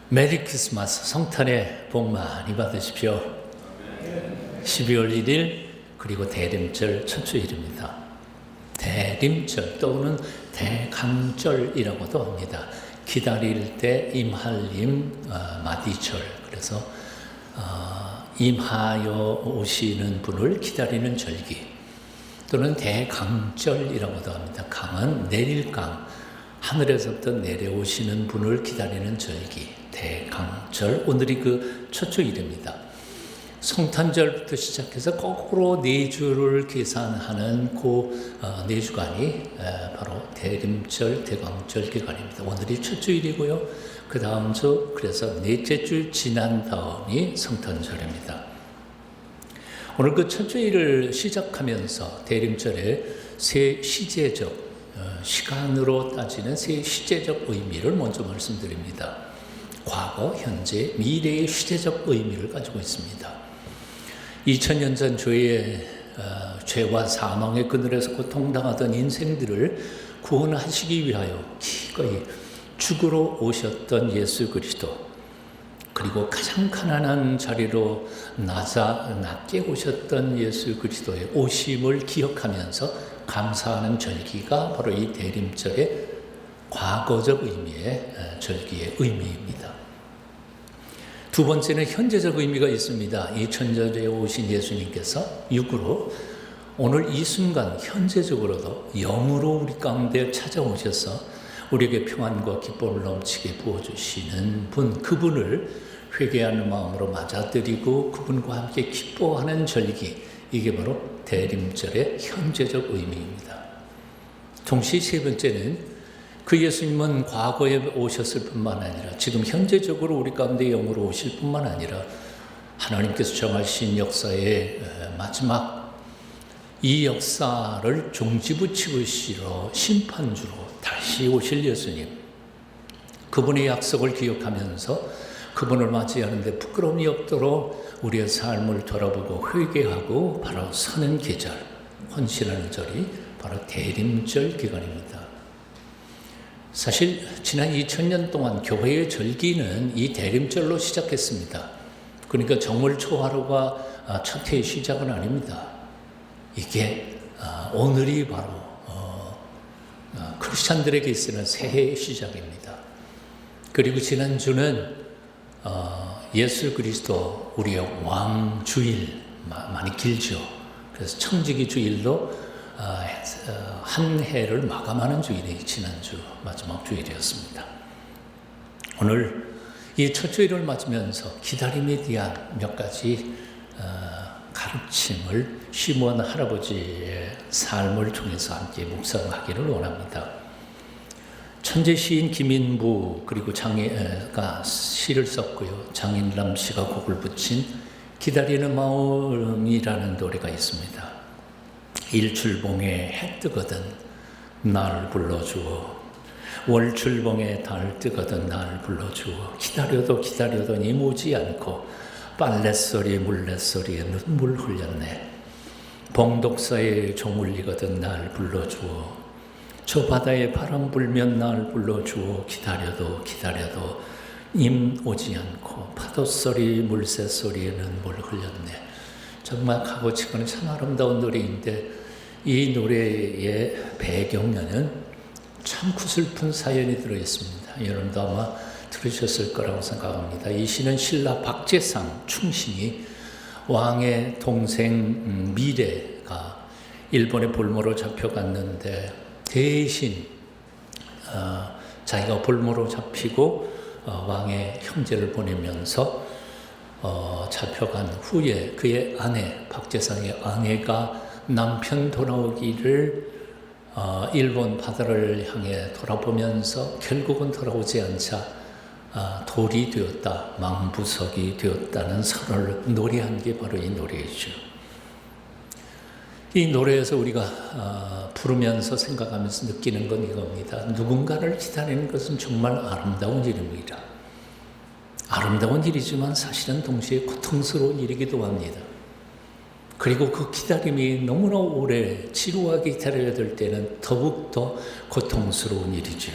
메리 크리스마스, 성탄의 복 많이 받으십시오. 12월 1일 그리고 대림절 첫 주일입니다. 대림절 또는 대강절이라고도 합니다. 기다릴 때 임할림 마디절, 그래서 임하여 오시는 분을 기다리는 절기, 또는 대강절이라고도 합니다. 강은 내릴강, 하늘에서부터 내려오시는 분을 기다리는 절기, 대강절. 오늘이 그 첫 주일입니다. 성탄절부터 시작해서 거꾸로 4주를 계산하는 그 4주간이 바로 대림절, 대강절 기간입니다. 오늘이 첫 주일이고요. 그 다음 주, 그래서 넷째 주 지난 다음이 성탄절입니다. 오늘 그 첫 주일을 시작하면서 대림절의 세 시제적, 시간으로 따지는 세 시제적 의미를 먼저 말씀드립니다. 과거, 현재, 미래의 시제적 의미를 가지고 있습니다. 2000년 전 죄와 사망의 그늘에서 고통당하던 인생들을 구원하시기 위하여 기꺼이 죽으러 오셨던 예수 그리스도, 그리고 가장 가난한 자리로 낮게 오셨던 예수 그리스도의 오심을 기억하면서 감사하는 절기가 바로 이 대림절의 과거적 의미의 절기의 의미입니다. 두 번째는 현재적 의미가 있습니다. 2000년에 오신 예수님께서 육으로 오늘 이 순간 현재적으로도 영으로 우리 가운데 찾아오셔서 우리에게 평안과 기쁨을 넘치게 부어주시는 분, 그분을 회개하는 마음으로 맞아들이고 그분과 함께 기뻐하는 절기, 이게 바로 대림절의 현재적 의미입니다. 동시에 세 번째는 그 예수님은 과거에 오셨을 뿐만 아니라 지금 현재적으로 우리 가운데 영으로 오실 뿐만 아니라 하나님께서 정하신 역사의 마지막 이 역사를 종지부치시러 심판주로 다시 오실 예수님, 그분의 약속을 기억하면서 그분을 맞이하는데 부끄러움이 없도록 우리의 삶을 돌아보고 회개하고 바로 서는 계절, 헌신하는 절이 바로 대림절 기간입니다. 사실 지난 2000년 동안 교회의 절기는 이 대림절로 시작했습니다. 그러니까 정월 초하루가 첫 해의 시작은 아닙니다. 이게 오늘이 바로 크리스찬들에게 있어서는 새해의 시작입니다. 그리고 지난주는 예수 그리스도 우리의 왕주일, 많이 길죠. 그래서 청지기 주일로 한 해를 마감하는 주일이 지난주 마지막 주일이었습니다. 오늘 이 첫 주일을 맞으면서 기다림에 대한 몇 가지 가르침을 시몬 할아버지의 삶을 통해서 함께 묵상하기를 원합니다. 천재 시인 김인부 그리고 장애가 시를 썼고요. 장인람 씨가 곡을 붙인 기다리는 마음이라는 노래가 있습니다. 일출봉에 해 뜨거든 날 불러주어, 월출봉에 달 뜨거든 날 불러주어, 기다려도 기다려도 님 오지 않고 빨랫소리 물랫소리에 눈물 흘렸네. 봉독사에 종 울리거든 날 불러주어, 저 바다에 바람 불면 날 불러주어, 기다려도 기다려도 님 오지 않고 파도소리 물새소리에 눈물 흘렸네. 정말 가고치고는 참 아름다운 노래인데 이 노래의 배경에는 참 구슬픈 사연이 들어있습니다. 여러분도 아마 들으셨을 거라고 생각합니다. 이 시는 신라 박재상 충신이 왕의 동생 미래가 일본의 볼모로 잡혀갔는데 대신 자기가 볼모로 잡히고 왕의 형제를 보내면서 잡혀간 후에 그의 아내, 박재상의 아내가 남편 돌아오기를 일본 바다를 향해 돌아보면서 결국은 돌아오지 않자 돌이 되었다, 망부석이 되었다는 설을 노래한 게 바로 이 노래이죠. 이 노래에서 우리가 부르면서 생각하면서 느끼는 건 이겁니다. 누군가를 기다리는 것은 정말 아름다운 일입니다. 아름다운 일이지만 사실은 동시에 고통스러운 일이기도 합니다. 그리고 그 기다림이 너무나 오래 지루하게 기다려야 될 때는 더욱더 고통스러운 일이죠.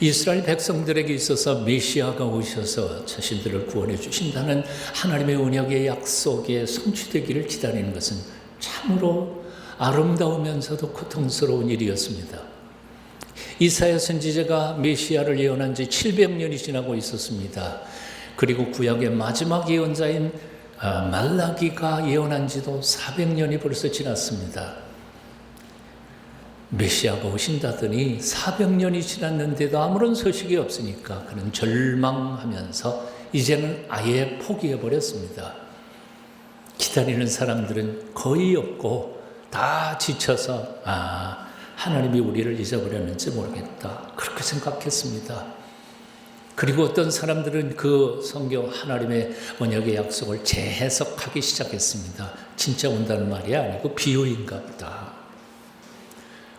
이스라엘 백성들에게 있어서 메시아가 오셔서 자신들을 구원해 주신다는 하나님의 언약의 약속에 성취되기를 기다리는 것은 참으로 아름다우면서도 고통스러운 일이었습니다. 이사야 선지자가 메시아를 예언한 지 700년이 지나고 있었습니다. 그리고 구약의 마지막 예언자인 말라기가 예언한 지도 400년이 벌써 지났습니다. 메시아가 오신다더니 400년이 지났는데도 아무런 소식이 없으니까 그는 절망하면서 이제는 아예 포기해버렸습니다. 기다리는 사람들은 거의 없고 다 지쳐서 하나님이 우리를 잊어버렸는지 모르겠다, 그렇게 생각했습니다. 그리고 어떤 사람들은 그 성경 하나님의 언약의 약속을 재해석하기 시작했습니다. 진짜 온다는 말이 아니고 비유인가 보다.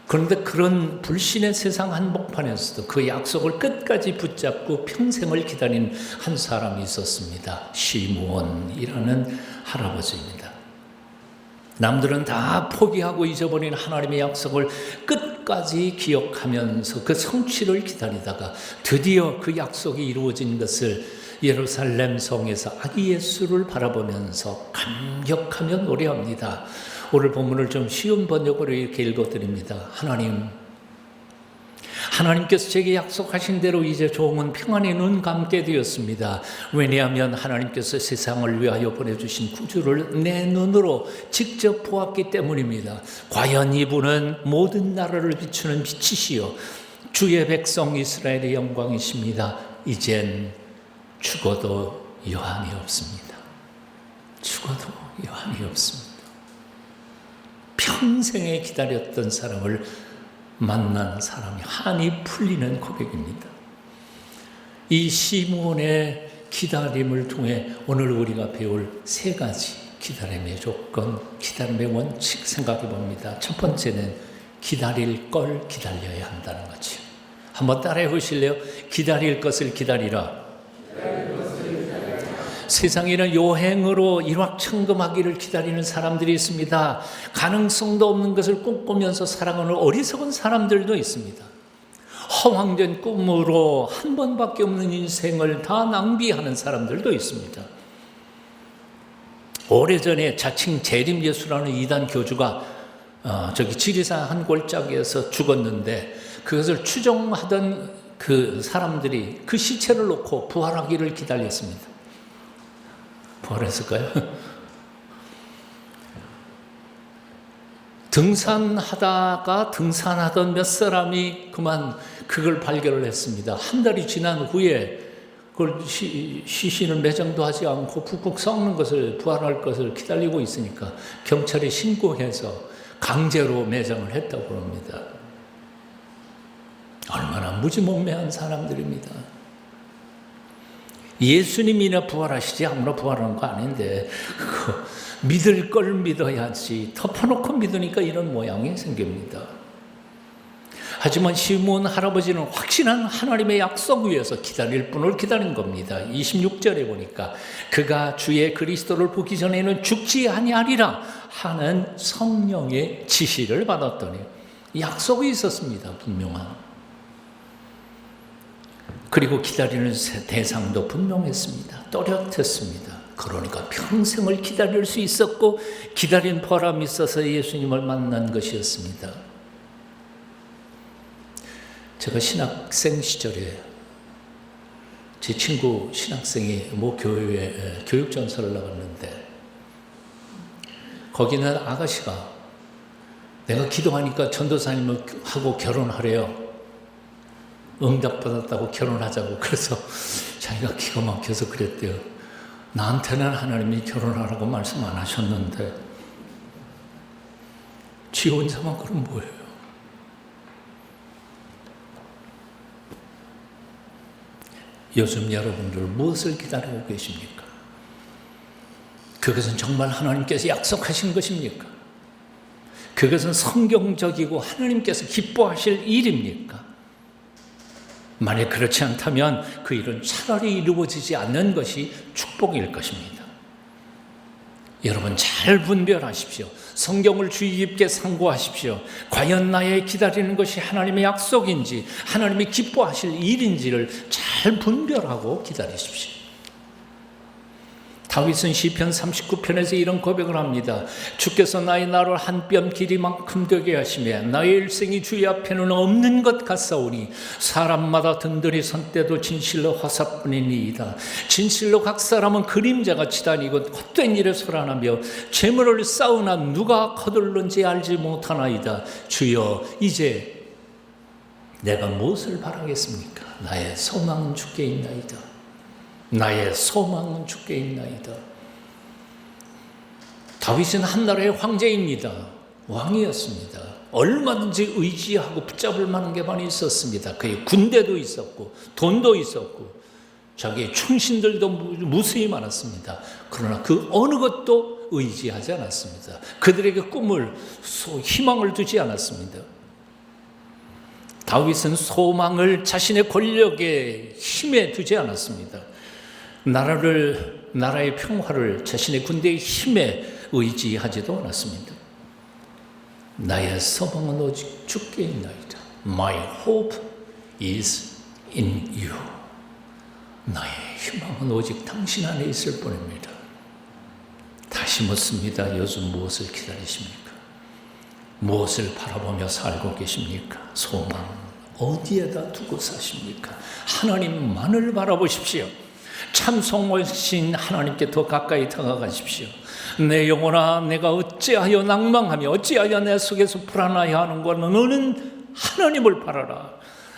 그런데 그런 불신의 세상 한복판에서도 그 약속을 끝까지 붙잡고 평생을 기다린 한 사람이 있었습니다. 시므온이라는 할아버지입니다. 남들은 다 포기하고 잊어버린 하나님의 약속을 끝까지 기억하면서 그 성취를 기다리다가 드디어 그 약속이 이루어진 것을 예루살렘 성에서 아기 예수를 바라보면서 감격하며 노래합니다. 오늘 본문을 좀 쉬운 번역으로 이렇게 읽어드립니다. 하나님께서 제게 약속하신 대로 이제 종은 평안히 눈 감게 되었습니다. 왜냐하면 하나님께서 세상을 위하여 보내주신 구주를 내 눈으로 직접 보았기 때문입니다. 과연 이분은 모든 나라를 비추는 빛이시요 주의 백성 이스라엘의 영광이십니다. 이젠 죽어도 여한이 없습니다. 죽어도 여한이 없습니다. 평생에 기다렸던 사람을 만난 사람이 한이 풀리는 고백입니다. 이 시므온의 기다림을 통해 오늘 우리가 배울 세 가지 기다림의 조건, 기다림의 원칙 생각해 봅니다. 첫 번째는 기다릴 걸 기다려야 한다는 거죠. 한번 따라해 보실래요? 기다릴 것을 기다리라. 세상에는 여행으로 일확천금하기를 기다리는 사람들이 있습니다. 가능성도 없는 것을 꿈꾸면서 살아가는 어리석은 사람들도 있습니다. 허황된 꿈으로 한 번밖에 없는 인생을 다 낭비하는 사람들도 있습니다. 오래전에 자칭 재림예수라는 이단 교주가 지리산 한 골짜기에서 죽었는데 그것을 추종하던 그 사람들이 그 시체를 놓고 부활하기를 기다렸습니다. 부활했을까요? 등산하던 몇 사람이 그만 그걸 발견을 했습니다. 한 달이 지난 후에 그걸 시신을 매장도 하지 않고 푹푹 썩는 것을, 부활할 것을 기다리고 있으니까 경찰에 신고해서 강제로 매장을 했다고 합니다. 얼마나 무지몽매한 사람들입니다. 예수님이나 부활하시지 아무나 부활하는 거 아닌데 그거 믿을 걸 믿어야지 덮어놓고 믿으니까 이런 모양이 생깁니다. 하지만 시므온 할아버지는 확신한 하나님의 약속 위에서 기다릴 분을 기다린 겁니다. 26절에 보니까 그가 주의 그리스도를 보기 전에는 죽지 아니하리라 하는 성령의 지시를 받았더니 약속이 있었습니다. 분명한. 그리고 기다리는 대상도 분명했습니다. 또렷했습니다. 그러니까 평생을 기다릴 수 있었고 기다린 보람이 있어서 예수님을 만난 것이었습니다. 제가 신학생 시절에 제 친구 신학생이 모 교회에 교육전서를 나갔는데 거기는 아가씨가 내가 기도하니까 전도사님하고 결혼하래요. 응답받았다고 결혼하자고. 그래서 자기가 기가 막혀서 그랬대요. 나한테는 하나님이 결혼하라고 말씀 안 하셨는데 지 혼자만 그럼 뭐예요? 요즘 여러분들 무엇을 기다리고 계십니까? 그것은 정말 하나님께서 약속하신 것입니까? 그것은 성경적이고 하나님께서 기뻐하실 일입니까? 만약 그렇지 않다면 그 일은 차라리 이루어지지 않는 것이 축복일 것입니다. 여러분 잘 분별하십시오. 성경을 주의 깊게 상고하십시오. 과연 나의 기다리는 것이 하나님의 약속인지 하나님이 기뻐하실 일인지를 잘 분별하고 기다리십시오. 다윗은 시편 39편에서 이런 고백을 합니다. 주께서 나의 나를 한 뼘 길이만큼 되게 하시며 나의 일생이 주의 앞에는 없는 것 같사오니 사람마다 든든히 선 때도 진실로 화사뿐이니이다. 진실로 각 사람은 그림자같이 다니고 헛된 일에 소란하며 재물을 쌓으나 누가 거둘는지 알지 못하나이다. 주여 이제 내가 무엇을 바라겠습니까? 나의 소망은 주께 있나이다. 나의 소망은 주께 있나이다. 다윗은 한 나라의 황제입니다. 왕이었습니다. 얼마든지 의지하고 붙잡을 만한 게 많이 있었습니다. 그의 군대도 있었고 돈도 있었고 자기의 충신들도 무수히 많았습니다. 그러나 그 어느 것도 의지하지 않았습니다. 그들에게 꿈을, 희망을 두지 않았습니다. 다윗은 소망을 자신의 권력에 힘에 두지 않았습니다. 나라의 평화를 자신의 군대의 힘에 의지하지도 않았습니다. 나의 소망은 오직 주께 있나이다. My hope is in you. 나의 희망은 오직 당신 안에 있을 뿐입니다. 다시 묻습니다. 요즘 무엇을 기다리십니까? 무엇을 바라보며 살고 계십니까? 소망 어디에다 두고 사십니까? 하나님만을 바라보십시오. 참성하신 하나님께 더 가까이 다가가십시오. 내 영혼아, 내가 어찌하여 낭망하며 어찌하여 내 속에서 불안하여 하는가? 너는 하나님을 바라라.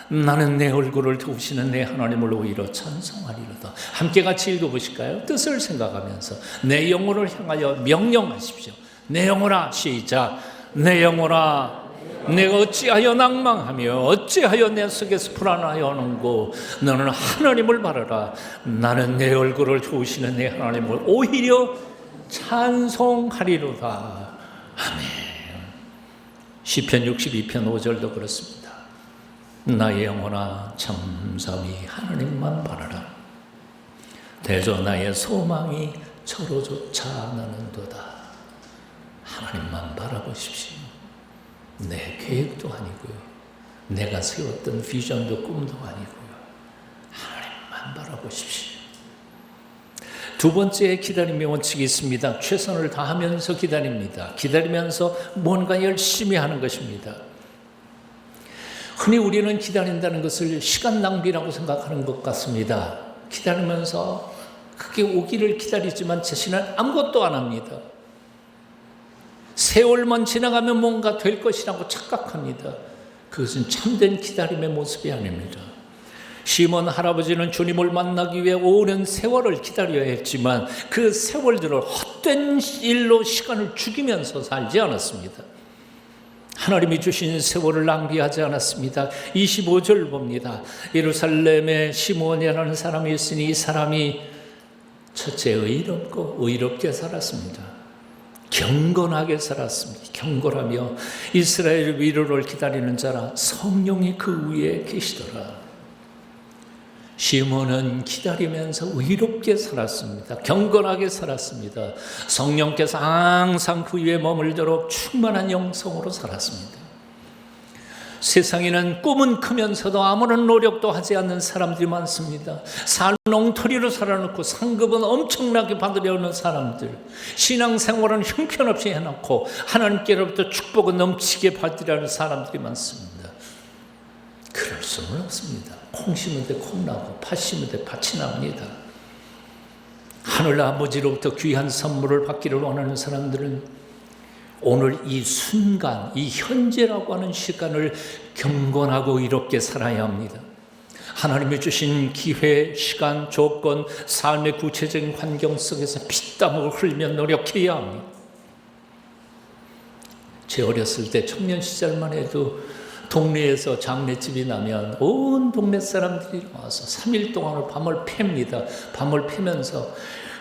나는 내 얼굴을 도우시는 내 하나님을 오히려 찬송하리로다. 함께 같이 읽어보실까요? 뜻을 생각하면서 내 영혼을 향하여 명령하십시오. 내 영혼아, 시작. 내 영혼아, 내가 어찌하여 낭망하며 어찌하여 내 속에서 불안하여 하는고 너는 하나님을 바라라. 나는 내 얼굴을 도우시는 내 하나님을 오히려 찬송하리로다. 아멘. 시편 62편 5절도 그렇습니다. 나의 영혼아 잠잠히 하나님만 바라라. 대저 나의 소망이 저로조차 나는도다. 하나님만 바라보십시오. 내 계획도 아니고요, 내가 세웠던 비전도 꿈도 아니고요, 하나님만 바라보십시오. 두 번째 기다림의 원칙이 있습니다. 최선을 다하면서 기다립니다. 기다리면서 뭔가 열심히 하는 것입니다. 흔히 우리는 기다린다는 것을 시간 낭비라고 생각하는 것 같습니다. 기다리면서 그게 오기를 기다리지만 자신은 아무것도 안 합니다. 세월만 지나가면 뭔가 될 것이라고 착각합니다. 그것은 참된 기다림의 모습이 아닙니다. 시몬 할아버지는 주님을 만나기 위해 오랜 세월을 기다려야 했지만 그 세월들을 헛된 일로 시간을 죽이면서 살지 않았습니다. 하나님이 주신 세월을 낭비하지 않았습니다. 25절 봅니다. 예루살렘에 시몬이라는 사람이 있으니 이 사람이 첫째 의롭게 살았습니다. 경건하게 살았습니다. 경건하며 이스라엘 위로를 기다리는 자라 성령이 그 위에 계시더라. 시몬은 기다리면서 의롭게 살았습니다. 경건하게 살았습니다. 성령께서 항상 그 위에 머물도록 충만한 영성으로 살았습니다. 세상에는 꿈은 크면서도 아무런 노력도 하지 않는 사람들이 많습니다. 롱터리로 살아놓고 상급은 엄청나게 받으려는 사람들, 신앙생활은 형편없이 해놓고 하나님께로부터 축복은 넘치게 받으려는 사람들이 많습니다. 그럴 수는 없습니다. 콩 심은 데 콩 나고 팥 심은 데 팥이 납니다. 하늘 아버지로부터 귀한 선물을 받기를 원하는 사람들은 오늘 이 순간, 이 현재라고 하는 시간을 경건하고 의롭게 살아야 합니다. 하나님이 주신 기회, 시간, 조건, 삶의 구체적인 환경 속에서 피땀을 흘리며 노력해야 합니다. 제 어렸을 때 청년 시절만 해도 동네에서 장례집이 나면 온 동네 사람들이 와서 3일 동안을 밤을 팹니다. 밤을 패면서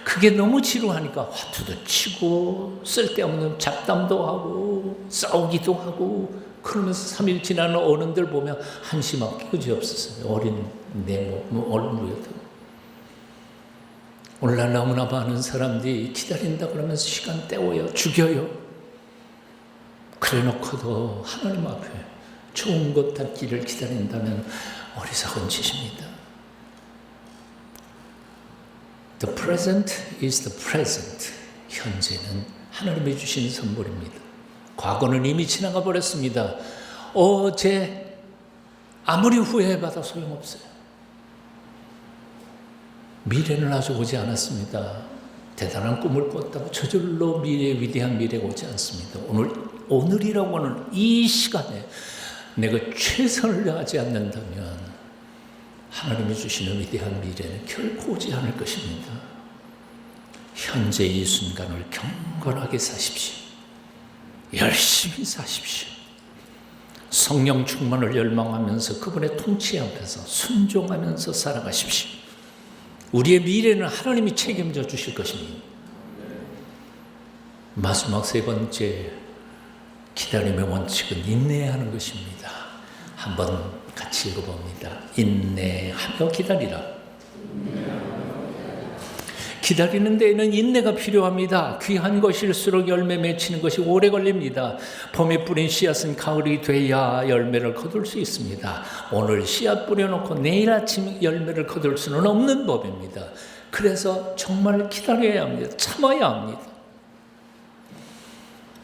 그게 너무 지루하니까 화투도 치고 쓸데없는 잡담도 하고 싸우기도 하고 그러면서 3일 지나는 어른들 보면 한심하고 그지 없었어요. 어린 내 얼굴에도. 오늘날 너무나 많은 사람들이 기다린다 그러면서 시간 때워요. 죽여요. 그래놓고도 하나님 앞에 좋은 것 닿기를 기다린다면 어리석은 짓입니다. The present is the present. 현재는 하나님이 주신 선물입니다. 과거는 이미 지나가 버렸습니다. 어제 아무리 후회해봐도 소용없어요. 미래는 아직 오지 않았습니다. 대단한 꿈을 꿨다고 저절로 위대한 미래가 오지 않습니다. 오늘이라고 하는 이 시간에 내가 최선을 다하지 않는다면 하나님이 주시는 위대한 미래는 결코 오지 않을 것입니다. 현재 이 순간을 경건하게 사십시오. 열심히 사십시오. 성령 충만을 열망하면서 그분의 통치 앞에서 순종하면서 살아가십시오. 우리의 미래는 하나님이 책임져 주실 것입니다. 마지막 세 번째 기다림의 원칙은 인내하는 것입니다. 한번 같이 읽어봅니다. 인내하며 기다리라. 기다리는 데에는 인내가 필요합니다. 귀한 것일수록 열매 맺히는 것이 오래 걸립니다. 봄에 뿌린 씨앗은 가을이 돼야 열매를 거둘 수 있습니다. 오늘 씨앗 뿌려놓고 내일 아침 열매를 거둘 수는 없는 법입니다. 그래서 정말 기다려야 합니다. 참아야 합니다.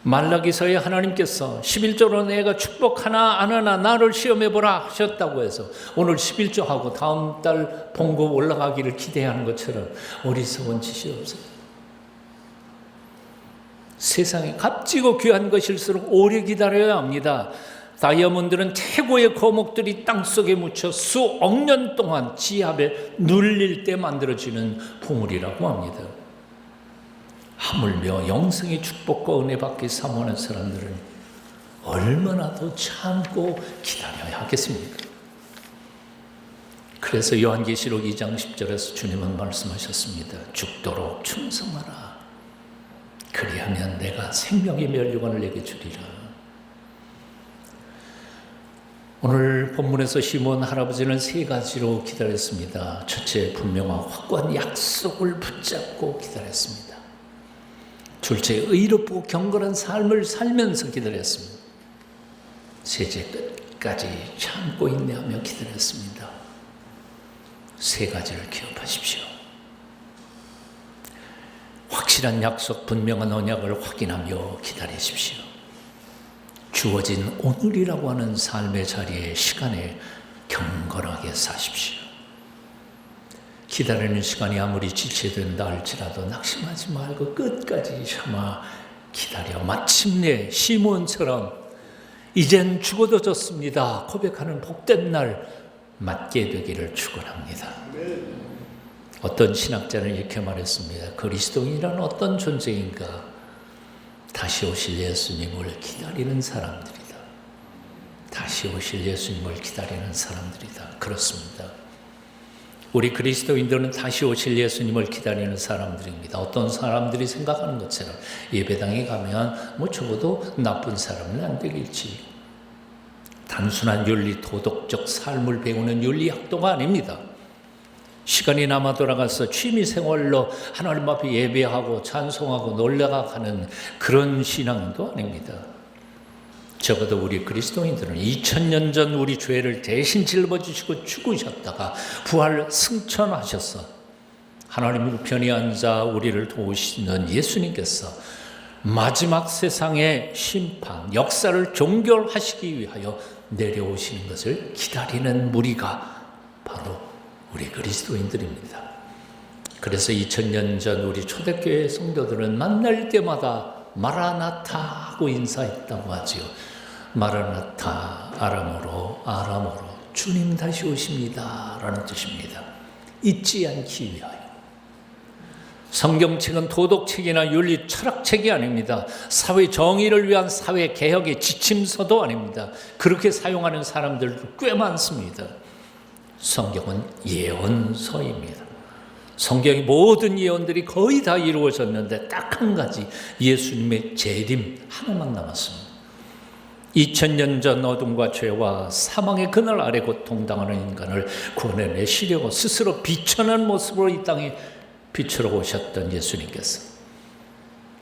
말라기서에 하나님께서 11조로 내가 축복하나 안 하나 나를 시험해보라 하셨다고 해서 오늘 11조하고 다음 달 봉급 올라가기를 기대하는 것처럼 어리석은 짓이 없어요. 세상에 값지고 귀한 것일수록 오래 기다려야 합니다. 다이아몬드는 최고의 거목들이 땅속에 묻혀 수억 년 동안 지압에 눌릴 때 만들어지는 보물이라고 합니다. 하물며 영생의 축복과 은혜 받기 사모하는 사람들은 얼마나 더 참고 기다려야 하겠습니까? 그래서 요한계시록 2장 10절에서 주님은 말씀하셨습니다. 죽도록 충성하라. 그리하면 내가 생명의 면류관을 내게 주리라. 오늘 본문에서 시몬 할아버지는 세 가지로 기다렸습니다. 첫째, 분명한 확고한 약속을 붙잡고 기다렸습니다. 둘째, 의롭고 경건한 삶을 살면서 기다렸습니다. 셋째, 끝까지 참고 인내하며 기다렸습니다. 세 가지를 기억하십시오. 확실한 약속, 분명한 언약을 확인하며 기다리십시오. 주어진 오늘이라고 하는 삶의 자리에 시간에 경건하게 사십시오. 기다리는 시간이 아무리 지체된다 할지라도 낙심하지 말고 끝까지 참아 기다려 마침내 시몬처럼 이젠 죽어도 좋습니다 고백하는 복된 날 맞게 되기를 축원합니다. 어떤 신학자는 이렇게 말했습니다. 그리스도인이란 어떤 존재인가? 다시 오실 예수님을 기다리는 사람들이다. 다시 오실 예수님을 기다리는 사람들이다. 그렇습니다. 우리 그리스도인들은 다시 오실 예수님을 기다리는 사람들입니다. 어떤 사람들이 생각하는 것처럼 예배당에 가면 적어도 나쁜 사람은 안 되겠지. 단순한 윤리, 도덕적 삶을 배우는 윤리학도가 아닙니다. 시간이 남아 돌아가서 취미생활로 하나님 앞에 예배하고 찬송하고 놀러가는 그런 신앙도 아닙니다. 적어도 우리 그리스도인들은 2000년 전 우리 죄를 대신 짊어지시고 죽으셨다가 부활 승천하셔서 하나님 우편에 앉아 우리를 도우시는 예수님께서 마지막 세상의 심판, 역사를 종결하시기 위하여 내려오시는 것을 기다리는 무리가 바로 우리 그리스도인들입니다. 그래서 2000년 전 우리 초대교회 성도들은 만날 때마다 마라나타 하고 인사했다고 하지요. 마라나타, 아람어로 주님 다시 오십니다 라는 뜻입니다. 잊지 않기 위하여. 성경책은 도덕책이나 윤리 철학책이 아닙니다. 사회 정의를 위한 사회 개혁의 지침서도 아닙니다. 그렇게 사용하는 사람들도 꽤 많습니다. 성경은 예언서입니다. 성경의 모든 예언들이 거의 다 이루어졌는데 딱 한 가지, 예수님의 재림 하나만 남았습니다. 2000년 전 어둠과 죄와 사망의 그늘 아래 고통당하는 인간을 구원해내시려고 스스로 비천한 모습으로 이 땅에 빛으로 오셨던 예수님께서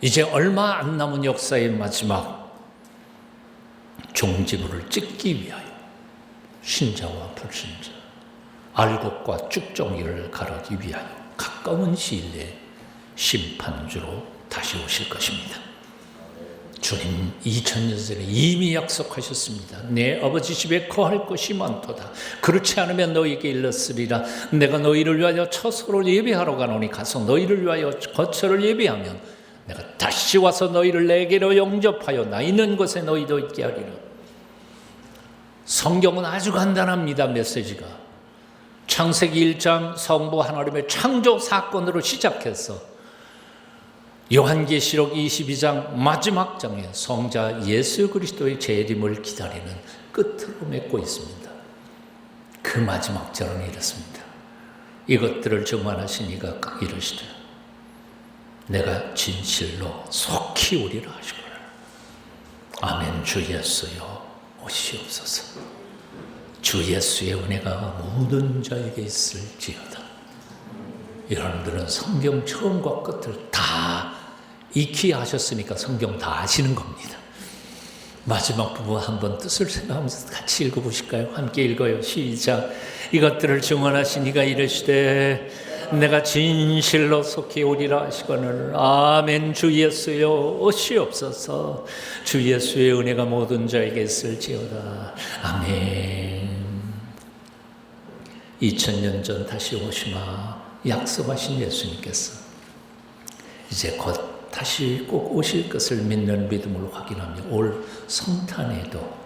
이제 얼마 안 남은 역사의 마지막 종지부를 찍기 위하여 신자와 불신자, 알곡과 쭉정이를 가르기 위하여 가까운 시일 내에 심판주로 다시 오실 것입니다. 주님 2000년 전에 이미 약속하셨습니다. 내 아버지 집에 거할 것이 많도다. 그렇지 않으면 너희에게 일렀으리라. 내가 너희를 위하여 처소를 예비하러 가노니 가서 너희를 위하여 거처를 예비하면 내가 다시 와서 너희를 내게로 영접하여 나 있는 곳에 너희도 있게 하리라. 성경은 아주 간단합니다. 메시지가 창세기 1장 성부 하나님의 창조 사건으로 시작해서 요한계시록 22장 마지막 장에 성자 예수 그리스도의 재림을 기다리는 끝으로 맺고 있습니다. 그 마지막 절은 이렇습니다. 이것들을 증언하신 이가 이르시되 내가 진실로 속히 오리라 하시거늘. 아멘. 주 예수여 오시옵소서. 주 예수의 은혜가 모든 자에게 있을지어다. 여러분들은 성경 처음과 끝을 다 익히 하셨으니까 성경 다 아시는 겁니다. 마지막 부분 한번 뜻을 생각하면서 같이 읽어보실까요? 함께 읽어요. 시작. 이것들을 증언하신 이가 이르시되 내가 진실로 속히 오리라 하시거늘. 아멘. 주 예수여 오시옵소서. 주 예수의 은혜가 모든 자에게 있을지어다. 아멘. 2000년 전 다시 오시마 약속하신 예수님께서 이제 곧 다시 꼭 오실 것을 믿는 믿음으로 확인하며 올 성탄에도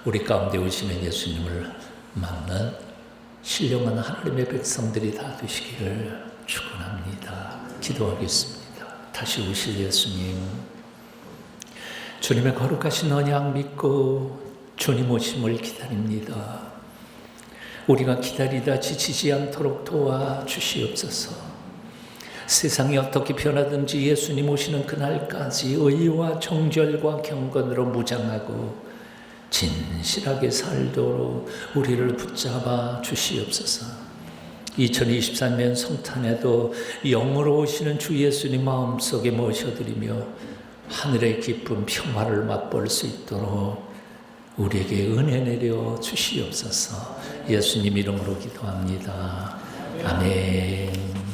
우리 가운데 오시는 예수님을 만난 신령한 하나님의 백성들이 다 되시기를 축원합니다. 기도하겠습니다. 다시 오실 예수님, 주님의 거룩하신 언약 믿고 주님 오심을 기다립니다. 우리가 기다리다 지치지 않도록 도와주시옵소서. 세상이 어떻게 변하든지 예수님 오시는 그날까지 의와 정결과 경건으로 무장하고 진실하게 살도록 우리를 붙잡아 주시옵소서. 2023년 성탄에도 영으로 오시는 주 예수님 마음속에 모셔드리며 하늘의 기쁨 평화를 맛볼 수 있도록 우리에게 은혜 내려 주시옵소서. 예수님 이름으로 기도합니다. 아멘.